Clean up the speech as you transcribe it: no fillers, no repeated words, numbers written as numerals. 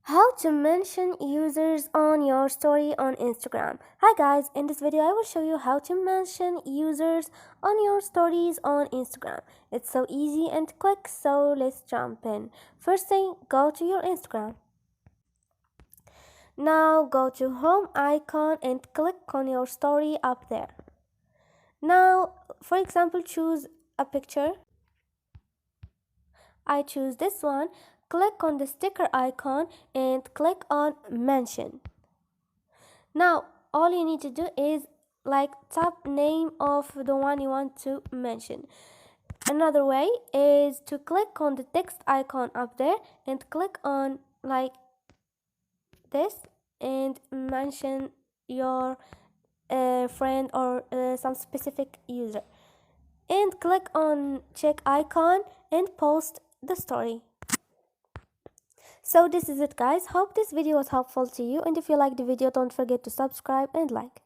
How to mention users on your story on Instagram. Hi guys, in this video I will show you how to mention users on your stories on Instagram. It's so easy and quick, so let's jump in. First thing, go to your Instagram. Now go to home icon and click on your story up there. Now, for example, choose a picture. I choose this one. Click on the sticker icon and click on mention. Now all you need to do is tap name of the one you want to mention. Another way is to click on the text icon up there and click on this and mention your friend or some specific user, and click on check icon and post the story. So this is it guys, hope this video was helpful to you, and if you like the video don't forget to subscribe and like.